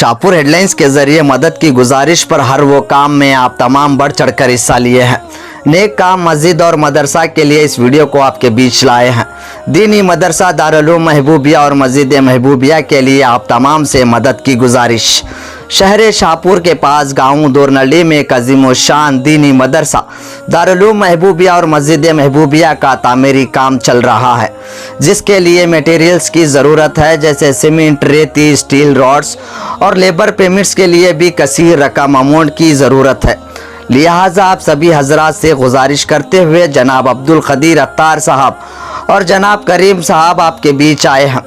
Shahpur headlines के जरिए मदद की गुजारिश पर हर वो काम में आप तमाम बढ़ चढ़कर हिस्सा लिए हैं। नेक काम मस्जिद और मदरसा के लिए इस वीडियो को आपके बीच लाए हैं। दीनी मदरसा दारुल-उलूम महबूबिया और मस्जिद महबूबिया के लिए आप तमाम से मदद की गुजारिश। शहर शाहपुर के पास गांव दोरनली में एक अज़ीम-उश-शान दीनी मदरसा दारुल-उलूम महबूबिया और मस्जिद महबूबिया का तामीरी काम चल रहा है, जिसके लिए मटेरियल्स की ज़रूरत है, जैसे सीमेंट, रेती, स्टील रॉड्स और लेबर पेमेंट्स के लिए भी कसीर रकम अमाउंट की ज़रूरत है। लिहाजा आप सभी हजरात से गुजारिश करते हुए जनाब अब्दुल क़दीर अत्तार साहब और जनाब करीम साहब आपके बीच आए हैं।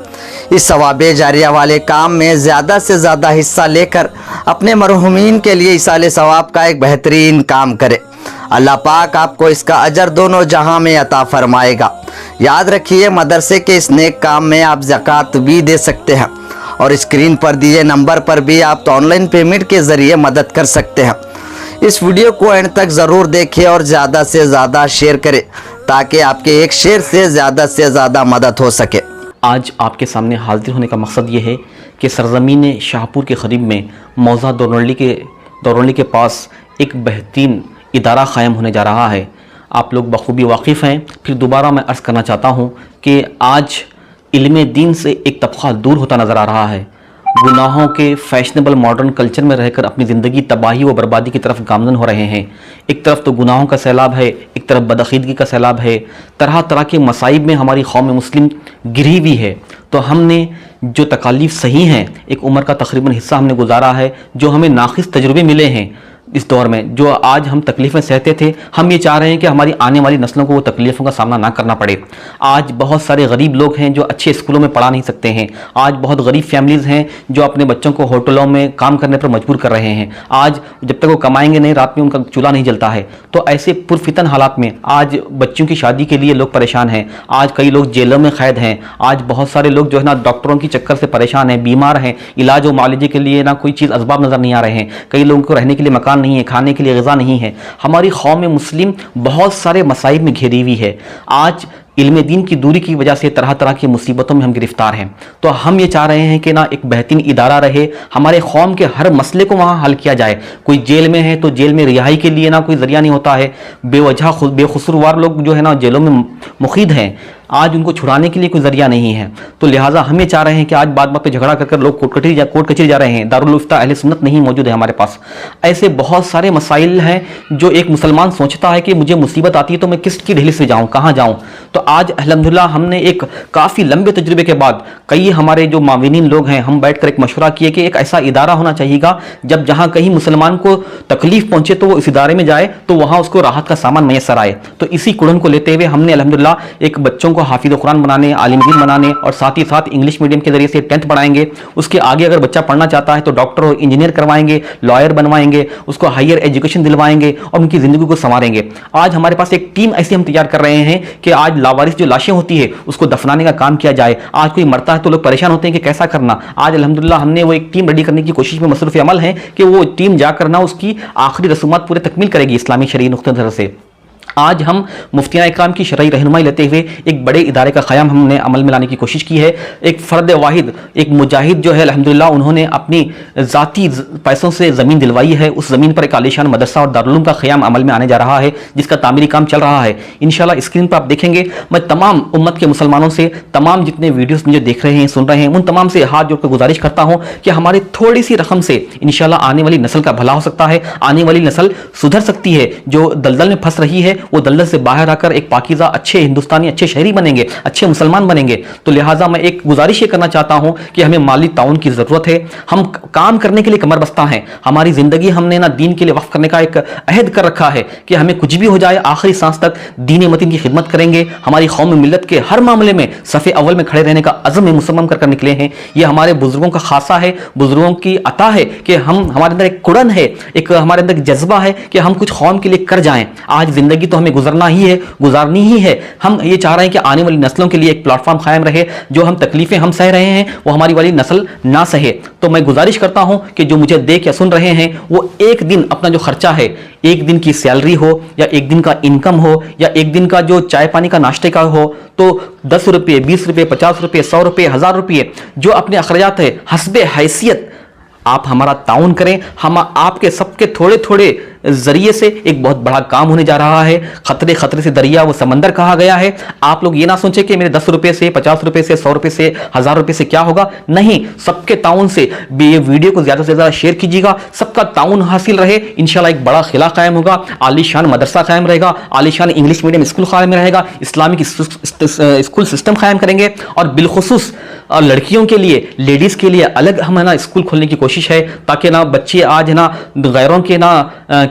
इस सवाबे जारिया वाले काम में ज़्यादा से ज़्यादा हिस्सा लेकर अपने मरहूमीन के लिए इसाले सवाब का एक बेहतरीन काम करें। अल्लाह पाक आपको इसका अजर दोनों जहां में अता फरमाएगा। याद रखिए, मदरसे के इस नेक काम में आप ज़कात भी दे सकते हैं और स्क्रीन पर दिए नंबर पर भी आप ऑनलाइन पेमेंट के ज़रिए मदद कर सकते हैं। इस वीडियो को एंड तक ज़रूर देखें और ज़्यादा से ज़्यादा शेयर करें, ताकि आपके एक शेयर से ज़्यादा मदद हो सके। आज आपके सामने हाजिर होने का मकसद ये है कि सरज़मीन शाहपुर के करीब में मौज़ा दौरनली के पास एक बेहतरीन इदारा क़ायम होने जा रहा है। आप लोग बखूबी वाकिफ़ हैं। फिर दोबारा मैं अर्ज़ करना चाहता हूँ कि आज इल्म दीन से एक तबक़ा दूर होता नज़र आ रहा है। गुनाहों के फैशनेबल मॉडर्न कल्चर में रहकर अपनी ज़िंदगी तबाही व बर्बादी की तरफ गामज़न हो रहे हैं। एक तरफ तो गुनाहों का सैलाब है, एक तरफ बदअक़ीदगी का सैलाब है। तरह तरह के मसाइब में हमारी कौम मुस्लिम घिरी हुई है। तो हमने जो तकालीफ सही हैं, एक उम्र का तकरीबन हिस्सा हमने गुजारा है, जो हमें नाक़िस तजुर्बे मिले हैं इस दौर में, जो आज हम तकलीफ़ें सहते थे, हम ये चाह रहे हैं कि हमारी आने वाली नस्लों को वो तकलीफ़ों का सामना ना करना पड़े। आज बहुत सारे गरीब लोग हैं जो अच्छे स्कूलों में पढ़ा नहीं सकते हैं। आज बहुत गरीब फैमिलीज़ हैं जो अपने बच्चों को होटलों में काम करने पर मजबूर कर रहे हैं। आज जब तक वो कमाएंगे नहीं, रात में उनका चूल्हा नहीं जलता है। तो ऐसे पुरफितन हालात में आज बच्चों की शादी के लिए लोग परेशान हैं। आज कई लोग जेलों में कैद हैं। आज बहुत सारे लोग जो है ना डॉक्टरों की चक्कर से परेशान हैं, बीमार हैं, इलाज व मुआलजे के लिए ना कोई चीज़ असबाब नज़र नहीं आ रहे हैं। कई लोगों को रहने के लिए मकान नहीं है, खाने के लिए ग़िज़ा नहीं है। हमारी कौम मुस्लिम बहुत सारे मसाइब में घिरी हुई है। आज इल्म दीन की दूरी की वजह से तरह तरह की मुसीबतों में हम गिरफ्तार हैं। तो हम ये चाह रहे हैं कि ना एक बेहतरीन इदारा रहे, हमारे कौम के हर मसले को वहाँ हल किया जाए। कोई जेल में है तो जेल में रिहाई के लिए ना कोई ज़रिया नहीं होता है। बेवजह बेकसूरवार लोग जो है ना जेलों में मुक़ीद हैं, आज उनको छुड़ाने के लिए कोई ज़रिया नहीं है। तो लिहाजा हम ये चाह रहे हैं कि आज बात पे झगड़ा कर लोग कोर्ट कचहरी जा रहे हैं। दारुल इफ्ता अहले सुन्नत नहीं मौजूद है हमारे पास। ऐसे बहुत सारे मसाइल हैं जो एक मुसलमान सोचता है कि मुझे मुसीबत आती है तो मैं किसकी ढिली से जाऊँ, कहाँ जाऊँ। तो आज अल्हम्दुलिल्लाह हमने एक काफ़ी लंबे तजुर्बे के बाद कई हमारे जो माविनीन लोग हैं, हम बैठ कर एक मशवरा किए कि एक ऐसा इदारा होना चाहिएगा जब जहाँ कहीं मुसलमान को तकलीफ पहुँचे तो वो इस इदारे में जाए तो वहाँ उसको राहत का सामान मैसर आए। तो इसी कुड़न को लेते हुए हमने अल्हम्दुलिल्लाह एक बच्चों को हाफिज़ कुरान बनाने, आलिम दीन बनाने और साथ ही साथ इंग्लिश मीडियम के जरिए से 10th पढ़ाएंगे। उसके आगे अगर बच्चा पढ़ना चाहता है तो डॉक्टर और इंजीनियर करवाएंगे, लॉयर बनवाएंगे, उसको हायर एजुकेशन दिलवाएंगे और उनकी ज़िंदगी को संवारेंगे। आज हमारे पास एक टीम ऐसी हम तैयार कर रहे हैं कि आज लावारिस जो लाशें होती है उसको दफनाने का काम किया जाए। आज कोई मरता है तो लोग परेशान होते हैं कि कैसा करना। आज अल्हम्दुलिल्लाह हमने वो एक टीम रेडी करने की कोशिश में मसरूफ़ अमल है कि वो टीम जाकर ना उसकी आखिरी रसूमात पूरे तकमील करेगी इस्लामी शरई नुक्ते नज़र से। आज हम मुफ्तियान इकराम की शरई रहनुमाई लेते हुए एक बड़े इदारे का क़याम हमने अमल में लाने की कोशिश की है। एक फ़र्द वाहिद, एक मुजाहिद जो है अल्हम्दुलिल्लाह उन्होंने अपनी ज़ाती पैसों से ज़मीन दिलवाई है। उस ज़मीन पर एक आलीशान मदरसा और दारुल उलूम का क़याम अमल में आने जा रहा है, जिसका तामीरी काम चल रहा है। इंशाअल्लाह स्क्रीन पर आप देखेंगे। मैं तमाम उम्मत के मुसलमानों से, तमाम जितने वीडियोज़ मुझे देख रहे हैं, सुन रहे हैं, उन तमाम से हाथ जोड़कर गुजारिश करता हूँ कि हमारी थोड़ी सी रकम से इंशाअल्लाह आने वाली नस्ल का भला हो सकता है। आने वाली नस्ल सुधर सकती है। जो दलदल में फंस रही है वो दलदल से बाहर आकर एक पाकीज़ा अच्छे हिंदुस्तानी, अच्छे शहरी बनेंगे, अच्छे मुसलमान बनेंगे। तो लिहाजा मैं एक गुजारिश ये करना चाहता हूं कि हमें माली ताउन की ज़रूरत है। हम काम करने के लिए कमर बस्ता हैं। हमारी ज़िंदगी हमने ना दीन के लिए वक्फ करने का एक अहद कर रखा है कि हमें कुछ भी हो जाए आखिरी सांस तक दीन मतीन की खिदमत करेंगे। हमारी कौम मिल्लत के हर मामले में सफ़े अव्वल में खड़े रहने का अज़म मुसम्मम कर निकले हैं। ये हमारे बुजुर्गों का खासा है, बुजुर्गों की अता है कि हम हमारे अंदर एक कुड़न है, एक हमारे अंदर जज्बा है कि हम कुछ कौम के लिए कर जाएं। आज ज़िंदगी तो हमें गुजारनी ही है। हम ये चाह रहे हैं कि आने वाली नस्लों के लिए एक प्लेटफॉर्म कायम रहे। जो हम तकलीफें हम सह रहे हैं वो हमारी वाली नस्ल ना सहे। तो मैं गुजारिश करता हूं कि जो मुझे देख या सुन रहे हैं वो एक दिन अपना जो खर्चा है, एक दिन की सैलरी हो या एक दिन का इनकम हो या एक दिन का जो चाय पानी का नाश्ते का हो, तो 10 रुपये, 20 रुपये, 50 रुपये, 100 रुपये, 1000 रुपये जो अपने अखराजात है हस्बे हैसियत आप हमारा ताउन करें। हम आपके सबके थोड़े थोड़े जरिए से एक बहुत बड़ा काम होने जा रहा है। खतरे खतरे से दरिया वो समंदर कहा गया है। आप लोग ये ना सोचें कि मेरे 10 रुपए से, 50 रुपए से, 100 रुपए से, 1000 रुपए से क्या होगा। नहीं, सबके ताउन से ये वीडियो को ज्यादा से ज्यादा शेयर कीजिएगा। सबका ताउन हासिल रहे, इंशाल्लाह एक बड़ा खिला कायम होगा, आलीशान मदरसा कायम रहेगा, आलीशान इंग्लिश मीडियम स्कूल कायम रहेगा, इस्लामिक स्कूल सिस्टम कायम करेंगे। और बिलखुसूस लड़कियों के लिए, लेडीज के लिए अलग हम है ना स्कूल खोलने की कोशिश है, ताकि ना बच्चे आज है ना गैरों के ना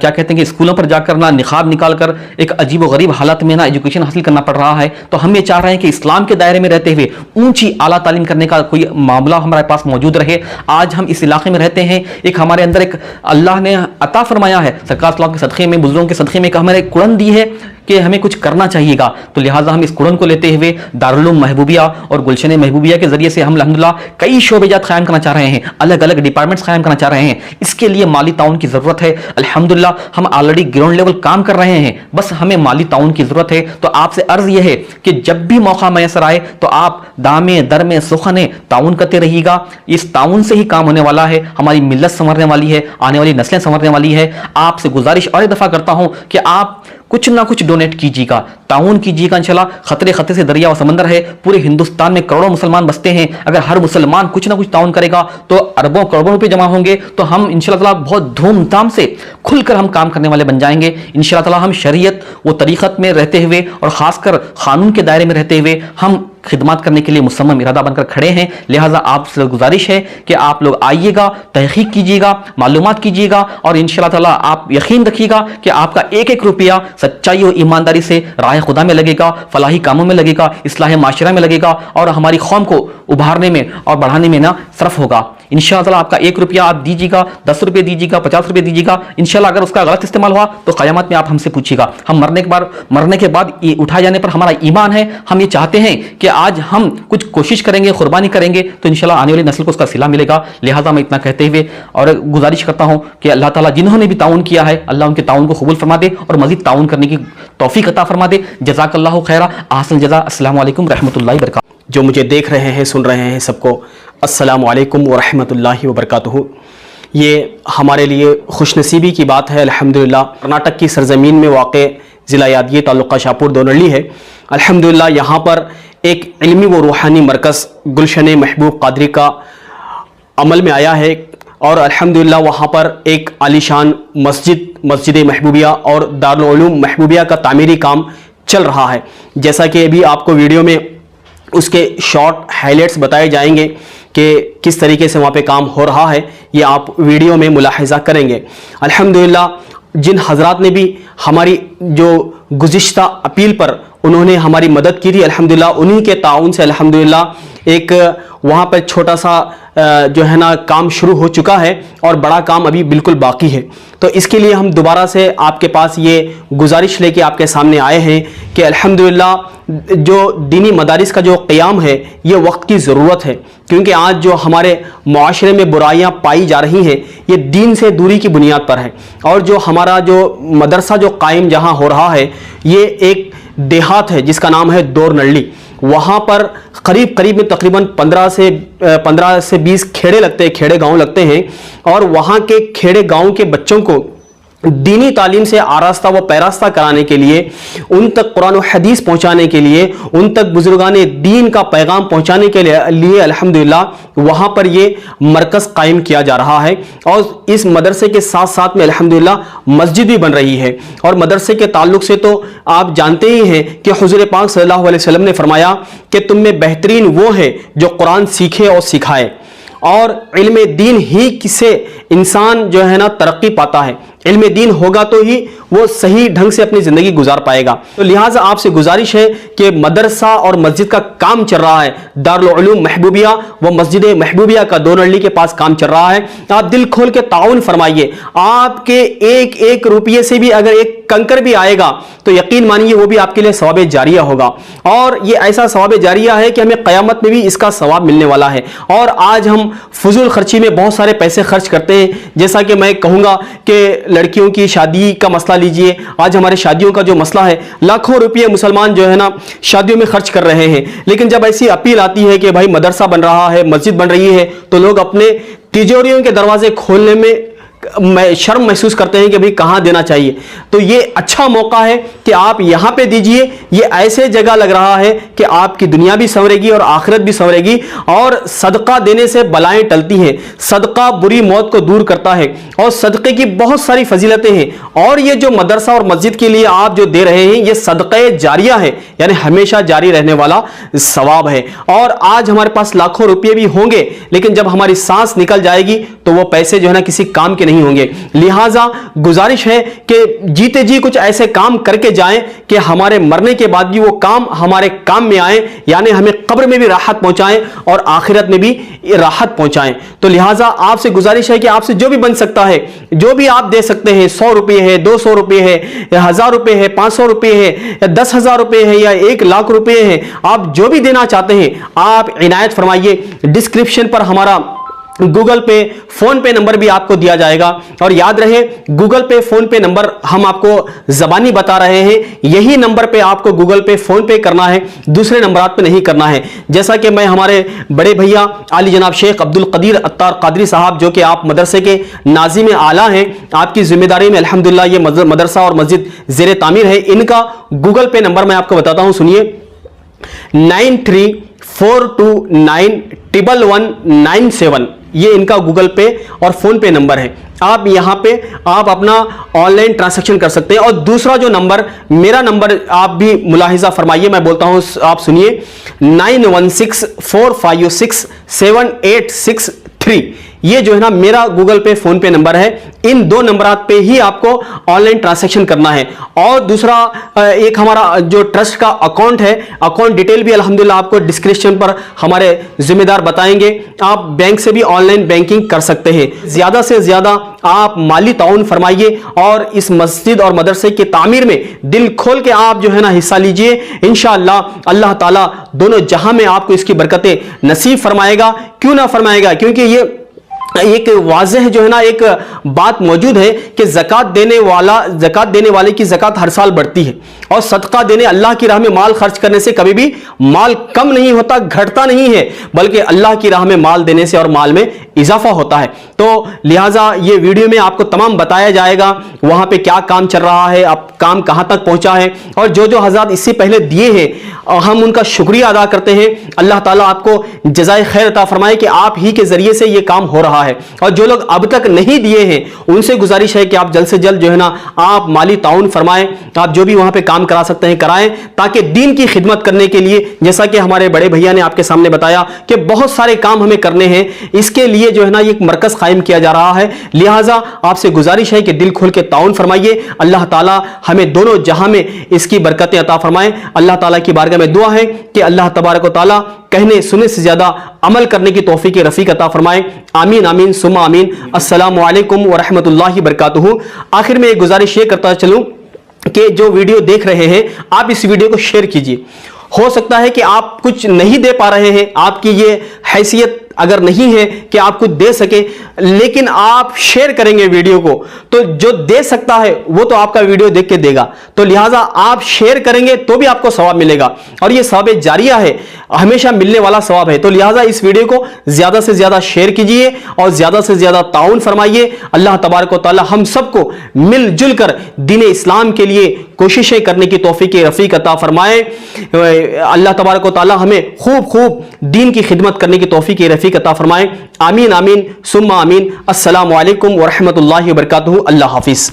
क्या कहते हैं कि स्कूलों पर जाकर ना निकाब निकाल कर एक अजीब व गरीब हालत में ना एजुकेशन हासिल करना पड़ रहा है। तो हम ये चाह रहे हैं कि इस्लाम के दायरे में रहते हुए ऊंची आला तालीम करने का कोई मामला हमारे पास मौजूद रहे। आज हम इस इलाके में रहते हैं, एक हमारे अंदर एक अल्लाह ने अता फरमाया है, सरकार सल्लल्लाहु के सदक़े में, बुजुर्गों के सदक़े में एक हमारे कुरान दी है कि हमें कुछ करना चाहिएगा। तो लिहाजा हम इस कुरान को लेते हुए दारुल उलूम महबूबिया और गुलशन महबूबिया के जरिए से हम अल्हम्दुलिल्लाह कई शोबेजात कायम करना चाह रहे हैं, अलग अलग डिपार्टमेंट्स कायम करना चाह रहे हैं। इसके लिए माली ताउन की जरूरत है। अल्हम्दुलिल्लाह हम ऑलरेडी ग्राउंड लेवल काम कर रहे हैं, बस हमें माली ताउन की जरूरत है। तो आपसे अर्ज यह है कि जब भी मौका मैसर आए तो आप दामे दर में सुखने ताउन करते रहिएगा। इस ताउन से ही काम होने वाला है, हमारी मिल्लत संवरने वाली है, आने वाली नस्लें संवरने वाली है। आपसे गुजारिश और एक दफा करता हूं कि आप कुछ ना कुछ डोनेट कीजिएगा, ताउन कीजिएगा। इंशाल्लाह खतरे खतरे से दरिया व समंदर है, पूरे हिंदुस्तान में करोड़ों मुसलमान बसते हैं। अगर हर मुसलमान कुछ ना कुछ ताउन करेगा तो अरबों करोड़ों रुपए जमा होंगे। तो हम इंशाल्लाह बहुत धूमधाम से खुलकर हम काम करने वाले बन जाएंगे। इंशाल्लाह हम शरीयत व तरीक़त में रहते हुए और खासकर कानून के दायरे में रहते हुए हम खिदमत करने के लिए मुसम्मम इरादा बनकर खड़े हैं। लिहाजा आपसे गुजारिश है कि आप लोग आइएगा, तहकीक कीजिएगा, मालूमात कीजिएगा और इंशाअल्लाह ताला आप यकीन रखिएगा कि आपका एक एक रुपया सच्चाई और ईमानदारी से राह खुदा में लगेगा, फलाही कामों में लगेगा, इस्लाह माशरा में लगेगा और हमारी कौम को उभारने में और बढ़ाने में ना सरफ होगा। इंशाअल्लाह ताला आपका 1 रुपया आप दीजिएगा, 10 रुपये दीजिएगा, 50 रुपये दीजिएगा। इंशाअल्लाह अगर उसका गलत इस्तेमाल हुआ तो क़यामत में आप हमसे पूछिएगा। हम मरने के बाद ये उठाए जाने पर हमारा ईमान है। हम ये चाहते हैं कि आज हम कुछ कोशिश करेंगे, कुर्बानी करेंगे तो इंशाल्लाह आने वाली नस्ल को उसका सिला मिलेगा। लिहाजा मैं इतना कहते हुए और गुजारिश करता हूं कि अल्लाह ताला जिन्होंने भी ताउन किया है, अल्लाह उनके ताउन को कबूल फरमा दे और मजीद ताउन करने की तौफीक अता फरमा दे। जज़ाकल्लाहु खैरा, अहसन जज़ा। अस्सलामु अलैकुम रहमतुल्लाहि व बरकातहू। जो मुझे देख रहे हैं, सुन रहे हैं, सबको अस्सलामु अलैकुम व रहमतुल्लाहि व बरकातहू। ये हमारे लिए खुशनसीबी की बात है अल्हम्दुलिल्लाह। कर्नाटक की सरजमीन में वाक़ ज़िला यादगीर तालुका शाहपुर दोनल्ली है। अल्हम्दुलिल्लाह यहाँ पर एक इल्मी व रूहानी मरकज़ गुलशन महबूब कादरी का अमल में आया है और अल्हम्दुलिल्लाह वहाँ पर एक आलीशान मस्जिद महबूबिया और दारुल उलूम महबूबिया का तामीरी काम चल रहा है। जैसा कि अभी आपको वीडियो में उसके शॉर्ट हाइलाइट्स बताए जाएंगे कि किस तरीके से वहाँ पे काम हो रहा है, ये आप वीडियो में मुलाहिज़ा करेंगे। अल्हम्दुलिल्लाह जिन हज़रात ने भी हमारी जो गुज़िश्ता अपील पर उन्होंने हमारी मदद की थी, अल्हम्दुलिल्लाह उन्हीं के ताउन से अल्हम्दुलिल्लाह एक वहाँ पर छोटा सा जो है ना काम शुरू हो चुका है और बड़ा काम अभी बिल्कुल बाकी है। तो इसके लिए हम दोबारा से आपके पास ये गुजारिश लेके आपके सामने आए हैं कि अल्हम्दुलिल्लाह जो दीनी मदारिस का जो क़याम है ये वक्त की ज़रूरत है, क्योंकि आज जो हमारे मुआशरे में बुराइयां पाई जा रही हैं ये दीन से दूरी की बुनियाद पर है। और जो हमारा जो मदरसा जो कायम जहां हो रहा है ये एक देहात है जिसका नाम है दोरनल्ली। वहाँ पर करीब में तकरीबन 15 से 20 खेड़े लगते हैं, खेड़े गांव लगते हैं और वहाँ के खेड़े गांव के बच्चों को दीनी तालीम से आरास्ता व पैरास्ता कराने के लिए, उन तक कुरान और हदीस पहुँचाने के लिए, उन तक बुजुर्गान दीन का पैगाम पहुँचाने के लिए अल्हम्दुलिल्लाह वहाँ पर ये मरकज़ कायम किया जा रहा है। और इस मदरसे के साथ साथ में अल्हम्दुलिल्लाह मस्जिद भी बन रही है। और मदरसे के ताल्लुक़ से तो आप जानते ही हैं कि हुज़ूर पाक सल्लल्लाहु अलैहि वसल्लम ने फरमाया कि तुम में बेहतरीन वो है जो कुरान सीखे और सिखाए, और इल्म दीन ही से इंसान जो है ना तरक्की पाता है। इल्म दीन होगा तो ही वो सही ढंग से अपनी ज़िंदगी गुजार पाएगा। तो लिहाजा आपसे गुजारिश है कि मदरसा और मस्जिद का काम चल रहा है, दारुल उलूम महबूबिया व मस्जिद महबूबिया का दोनल्ली के पास काम चल रहा है। आप दिल खोल के ताउन फरमाइए। आपके एक एक रुपये से भी अगर एक कंकर भी आएगा तो यकीन मानिए वो भी आपके लिए सवाब जारिया होगा, और ये ऐसा सवाब जारिया है कि हमें क़यामत में भी इसका सवाब मिलने वाला है। और आज हम फजूल खर्ची में बहुत सारे पैसे खर्च करते हैं जैसा कि मैं कहूँगा कि लड़कियों की शादी का मसला लीजिए, आज हमारे शादियों का जो मसला है, लाखों रुपये मुसलमान जो है ना शादियों में खर्च कर रहे हैं, लेकिन जब ऐसी अपील आती है कि भाई मदरसा बन रहा है, मस्जिद बन रही है, तो लोग अपने तिजोरियों के दरवाजे खोलने में शर्म महसूस करते हैं कि भाई कहाँ देना चाहिए। तो ये अच्छा मौका है कि आप यहाँ पे दीजिए। ये ऐसे जगह लग रहा है कि आपकी दुनिया भी संवरेगी और आखिरत भी संवरेगी, और सदका देने से बलाएं टलती हैं, सदका बुरी मौत को दूर करता है, और सदक़े की बहुत सारी फजीलतें हैं। और ये जो मदरसा और मस्जिद के लिए आप जो दे रहे हैं, ये सदक़े जारिया है, यानी हमेशा जारी रहने वाला सवाब है। और आज हमारे पास लाखों रुपये भी होंगे, लेकिन जब हमारी सांस निकल जाएगी तो वो पैसे जो है ना किसी काम के नहीं होंगे। लिहाजा गुजारिश है कि जीते जी कुछ ऐसे काम करके जाएं कि हमारे मरने के बाद भी वो काम हमारे काम में आए, यानी हमें कब्र में भी राहत पहुंचाएं और आखिरत में भी राहत पहुंचाएं। तो लिहाजा आपसे गुजारिश है कि आपसे जो भी बन सकता है, जो भी आप दे सकते हैं, 100 रुपये है, 200 रुपये है, 1000 रुपये है, 500 रुपये है, या 10,000 रुपये है, या 1 लाख रुपये है, आप जो भी देना चाहते हैं आप इनायत फरमाइए। डिस्क्रिप्शन पर हमारा गूगल पे, फोन पे नंबर भी आपको दिया जाएगा। और याद रहे, गूगल पे, फोन पे नंबर हम आपको जबानी बता रहे हैं, यही नंबर पे आपको गूगल पे, फोन पे करना है, दूसरे नंबर पे नहीं करना है। जैसा कि मैं हमारे बड़े भैया आली जनाब शेख अब्दुल कदीर अत्तार कादरी साहब, जो कि आप मदरसे के नाज़िम आला हैं, आपकी जिम्मेदारी में अल्हम्दुलिल्लाह ये मदरसा और मस्जिद ज़ेरे तामीर है। इनका गूगल पे नंबर मैं आपको बताता हूं, सुनिए, 9342911197, ये इनका गूगल पे और फोन पे नंबर है। आप यहां पे आप अपना ऑनलाइन ट्रांजैक्शन कर सकते हैं। और दूसरा जो नंबर, मेरा नंबर आप भी मुलाहिजा फरमाइए, मैं बोलता हूं, आप सुनिए, 9164567863, ये जो है ना मेरा गूगल पे, फोन पे नंबर है। इन दो नंबरात पे ही आपको ऑनलाइन ट्रांजैक्शन करना है। और दूसरा एक हमारा जो ट्रस्ट का अकाउंट है, अकाउंट डिटेल भी अल्हम्दुलिल्लाह आपको डिस्क्रिप्शन पर हमारे जिम्मेदार बताएंगे। आप बैंक से भी ऑनलाइन बैंकिंग कर सकते हैं। ज्यादा से ज्यादा आप माली ताउन फरमाइए और इस मस्जिद और मदरसे की तामीर में दिल खोल के आप जो है ना हिस्सा लीजिए। इंशाअल्लाह अल्लाह ताला दोनों जहां में आपको इसकी बरकतें नसीब फरमाएगा। क्यों ना फरमाएगा, क्योंकि ये एक वाज़ेह जो है ना एक बात मौजूद है कि ज़कात देने वाले की ज़कात हर साल बढ़ती है, और सदका देने, अल्लाह की राह में माल खर्च करने से कभी भी माल कम नहीं होता, घटता नहीं है, बल्कि अल्लाह की राह में माल देने से और माल में इजाफा होता है। तो लिहाजा ये वीडियो में आपको तमाम बताया जाएगा वहां पे क्या काम चल रहा है, अब काम कहां तक पहुंचा है, और जो जो हज़रात इससे पहले दिए हैं हम उनका शुक्रिया अदा करते हैं। अल्लाह ताला आपको जज़ाए खैर अता फरमाए कि आप ही के जरिए से ये काम हो रहा है। और जो लोग अब तक नहीं दिए हैं उनसे गुजारिश है कि आप जल्द से जल्द जो है ना आप माली ताउन फरमाएं, आप जो भी वहां पे काम करा सकते हैं कराएं, ताकि दीन की खिदमत करने के लिए, जैसा कि हमारे बड़े भैया ने आपके सामने बताया कि बहुत सारे काम हमें करने हैं, इसके लिए जो है ना एक मरकज कायम किया जा रहा है। लिहाजा आपसे गुजारिश है कि दिल खोल के ताउन फरमाइए। अल्लाह ताला हमें दोनों जहां में इसकी बरकतें अता फरमाए। अल्लाह ताला की बारगाह में दुआ है कि अल्लाह तबारक व तआला कहने सुनने से ज्यादा अमल करने की तौफीक रफीक अता फरमाए। आमीन आमीन सुम्मा आमीन। अस्सलामु अलैकुम व रहमतुल्लाहि व बरकातुहू। आखिर में एक गुजारिश ये करता चलूं कि जो वीडियो देख रहे हैं आप इस वीडियो को शेयर कीजिए। हो सकता है कि आप कुछ नहीं दे पा रहे हैं, आपकी ये हैसियत अगर नहीं है कि आप कुछ दे सके, लेकिन आप शेयर करेंगे वीडियो को, तो जो दे सकता है वो तो आपका वीडियो देख के देगा। तो लिहाजा आप शेयर करेंगे तो भी आपको सवाब मिलेगा, और ये सवाब जारिया है, हमेशा मिलने वाला सवाब है। तो लिहाजा इस वीडियो को ज्यादा से ज्यादा शेयर कीजिए और ज्यादा से ज्यादा ताउन फरमाइए। अल्लाह तबारक व तआला हम सबको मिलजुल कर दीन इस्लाम के लिए कोशिशें करने की तौफीक रफीक अता फरमाए। अल्लाह तबारक व तआला हमें खूब खूब दीन की खिदमत करने की तौफीक रफीक अता फरमाए। आमीन आमीन सुम्मा आमीन। अस्सलामु अलैकुम व रहमतुल्लाहि व बरकातुहू। अल्लाह हाफिज।